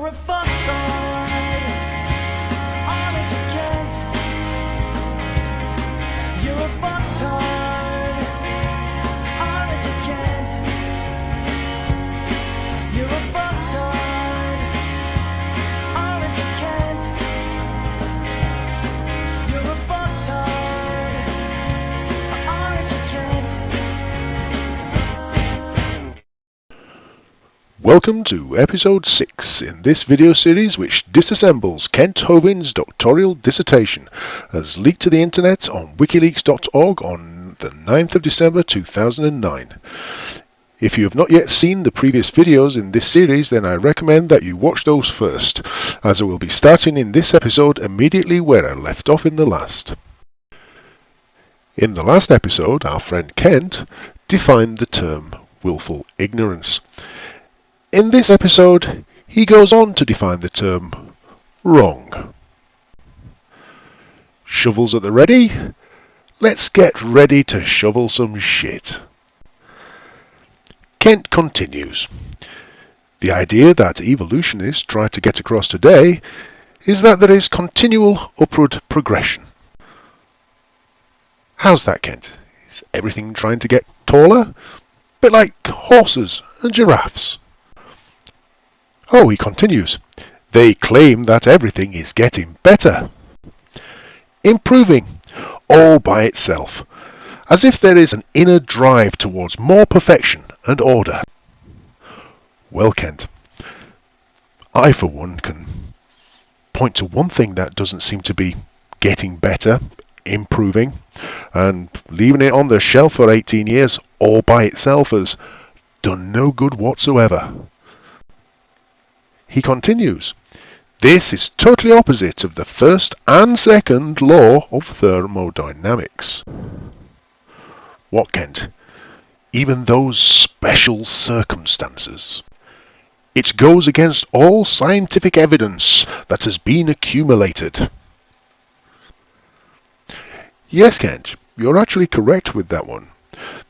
a fucktard, aren't you, Kent? You're a fucktard, aren't you, Kent? You're a fucktard, aren't you, Kent? You're a fucktard, aren't you, Kent? Welcome to episode 6 in this video series which disassembles Kent Hovind's doctoral dissertation as leaked to the internet on wikileaks.org on the 9th of December 2009. If you have not yet seen the previous videos in this series, then I recommend that you watch those first, as I will be starting in this episode immediately where I left off in the last. In the last episode, our friend Kent defined the term willful ignorance. In this episode, he goes on to define the term wrong. Shovels at the ready? Let's get ready to shovel some shit. Kent continues. The idea that evolutionists try to get across today is that there is continual upward progression. How's that, Kent? Is everything trying to get taller? Bit like horses and giraffes. Oh, he continues. They claim that everything is getting better. Improving, all by itself, as if there is an inner drive towards more perfection and order. Well, Kent, I for one can point to one thing that doesn't seem to be getting better, improving, and leaving it on the shelf for 18 years all by itself has done no good whatsoever. He continues, this is totally opposite of the first and second law of thermodynamics. What, Kent? Even those special circumstances? It goes against all scientific evidence that has been accumulated. Yes, Kent, you're actually correct with that one.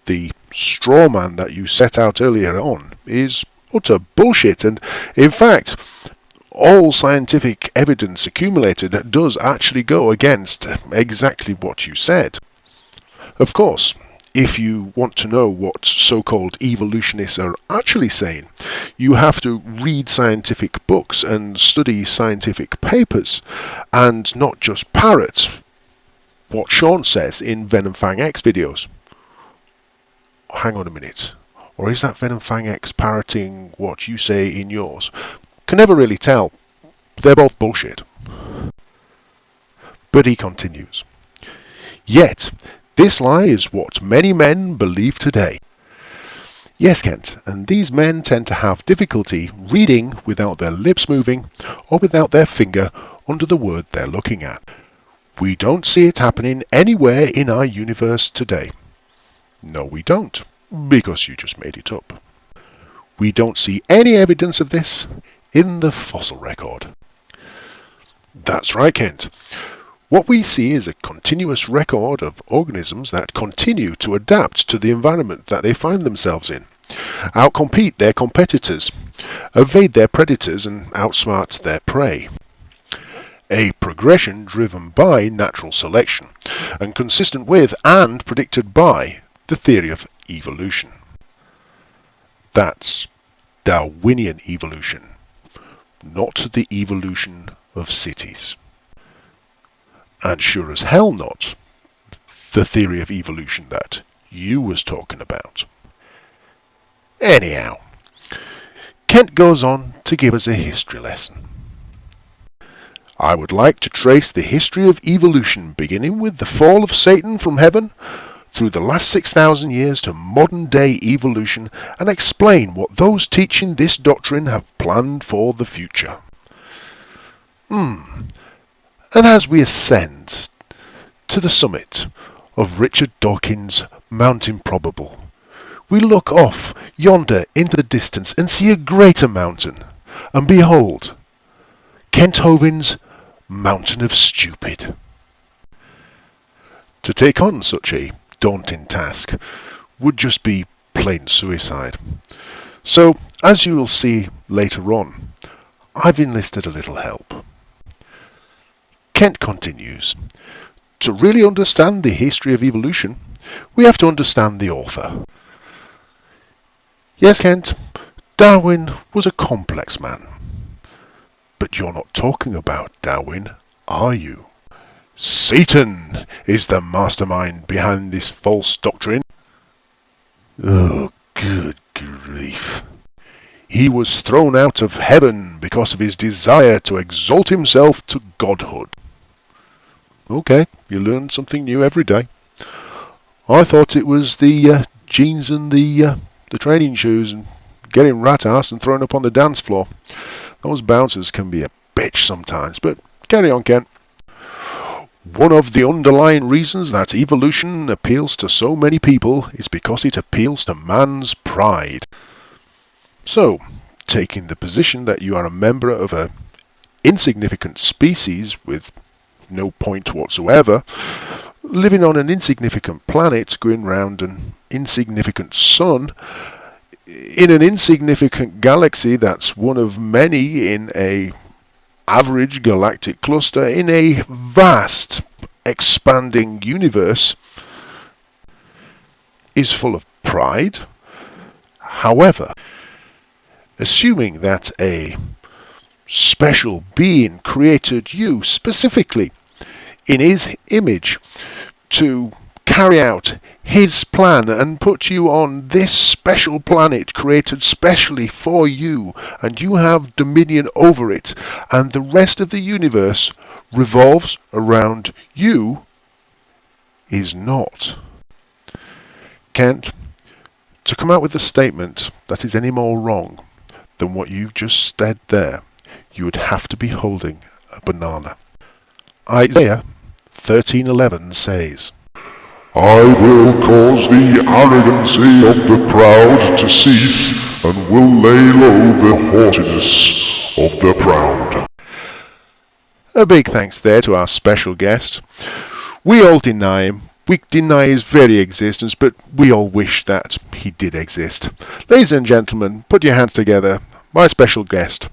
The straw man that you set out earlier on is utter bullshit, and in fact all scientific evidence accumulated does actually go against exactly what you said. Of course, if you want to know what so-called evolutionists are actually saying, you have to read scientific books and study scientific papers, and not just parrot what Sean says in Venom Fang X videos. Hang on a minute. Or is that Venom Fang X parroting what you say in yours? Can never really tell. They're both bullshit. But he continues. Yet, this lie is what many men believe today. Yes, Kent, and these men tend to have difficulty reading without their lips moving or without their finger under the word they're looking at. We don't see it happening anywhere in our universe today. No, we don't. Because you just made it up. We don't see any evidence of this in the fossil record. That's right, Kent. What we see is a continuous record of organisms that continue to adapt to the environment that they find themselves in, outcompete their competitors, evade their predators and outsmart their prey. A progression driven by natural selection, and consistent with and predicted by the theory of evolution. That's Darwinian evolution, not the evolution of cities. And sure as hell not the theory of evolution that you was talking about. Anyhow, Kent goes on to give us a history lesson. I would like to trace the history of evolution beginning with the fall of Satan from heaven through the last 6,000 years to modern-day evolution and explain what those teaching this doctrine have planned for the future. And as we ascend to the summit of Richard Dawkins' Mount Improbable, we look off yonder into the distance and see a greater mountain, and behold, Kent Hovind's Mountain of Stupid. To take on such a daunting task would just be plain suicide. So, as you will see later on, I've enlisted a little help. Kent continues. To really understand the history of evolution, we have to understand the author. Yes, Kent, Darwin was a complex man. But you're not talking about Darwin, are you? Satan is the mastermind behind this false doctrine. Oh, good grief. He was thrown out of heaven because of his desire to exalt himself to godhood. Okay, you learn something new every day. I thought it was the jeans and the training shoes and getting rat-assed and thrown up on the dance floor. Those bouncers can be a bitch sometimes, but carry on, Kent. One of the underlying reasons that evolution appeals to so many people is because it appeals to man's pride. So, taking the position that you are a member of an insignificant species with no point whatsoever, living on an insignificant planet, going round an insignificant sun, in an insignificant galaxy that's one of many in a average galactic cluster in a vast, expanding universe, is full of pride. However, assuming that a special being created you specifically in his image to carry out his plan and put you on this special planet created specially for you, and you have dominion over it, and the rest of the universe revolves around you, is not. Kent, to come out with a statement that is any more wrong than what you've just said there, you would have to be holding a banana. Isaiah 13:11 says, I will cause the arrogancy of the proud to cease, and will lay low the haughtiness of the proud. A big thanks there to our special guest. We all deny him. We deny his very existence, but we all wish that he did exist. Ladies and gentlemen, put your hands together. My special guest,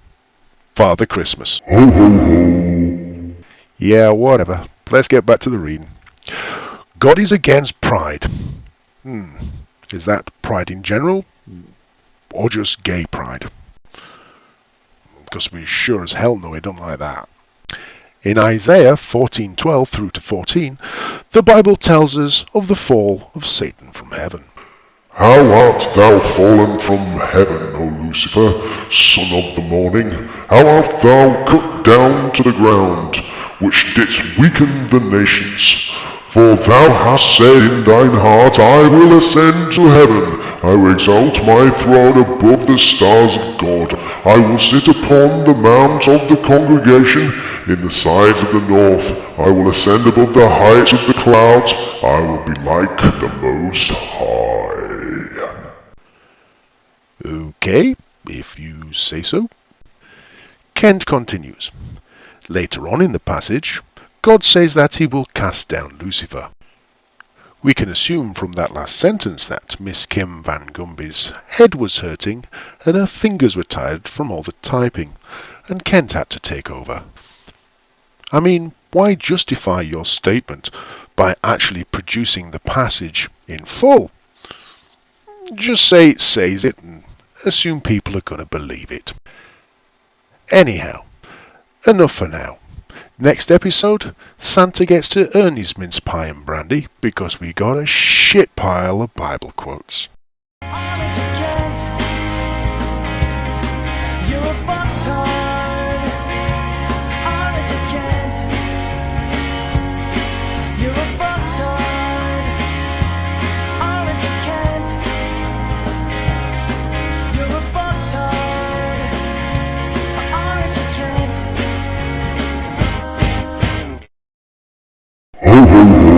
Father Christmas. Ho ho ho. Yeah, whatever. Let's get back to the reading. God is against pride. Is that pride in general? Or just gay pride? Because we sure as hell know we don't like that. In Isaiah 14:12 through to 14, the Bible tells us of the fall of Satan from heaven. How art thou fallen from heaven, O Lucifer, son of the morning? How art thou cut down to the ground, which didst weaken the nations? For thou hast said in thine heart, I will ascend to heaven, I will exalt my throne above the stars of God. I will sit upon the mount of the congregation in the sides of the north. I will ascend above the heights of the clouds. I will be like the Most High. Okay, if you say so. Kent continues. Later on in the passage, God says that he will cast down Lucifer. We can assume from that last sentence that Miss Kim Van Gumby's head was hurting and her fingers were tired from all the typing, and Kent had to take over. I mean, why justify your statement by actually producing the passage in full? Just say it says it and assume people are going to believe it. Anyhow, enough for now. Next episode, Santa gets to earn his mince pie and brandy because we got a shit pile of Bible quotes. Aren't you Kent? You're a fucktard. Aren't you Kent? You're a fucktard. Aren't you Kent? You're a fucktard. Aren't you Kent? Ho ho ho.